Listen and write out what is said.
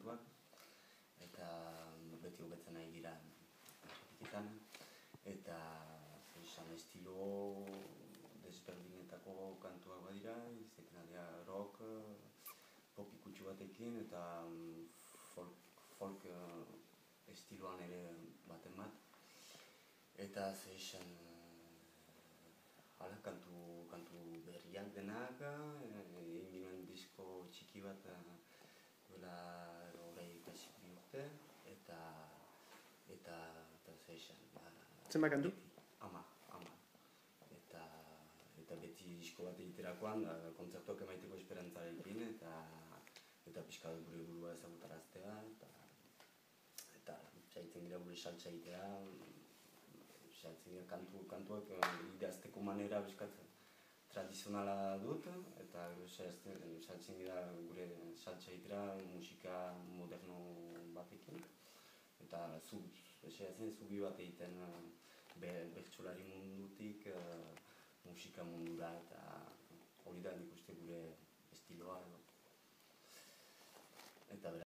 kantuak, eta beti hobetzen nahi dira errepiketan, eta estilo desberdinetako kantuak badira, izaten aldea rock, pop ikutsu batekin, eta folk estiloan ere baten bat. Eta hala kantu berriak denak, egin ginen disko txiki bat duela 20 urte, eta Zenbat kantu? 10. Eta beti disko bat egiterakoan, kontzertuak emaiteko esperantzarekin, eta pixka gure burua ezagutaraztea, eta saiatzen dira gure saltsa egitea, saiatzen dira kantuak idazteko manera bizkatzen tradizionala dut, eta saiatzen dira gure saltsa egitera musika moderno batekin, eta saiatzen zubi bat egiten bertsolari mundutik musika mundura, eta hori da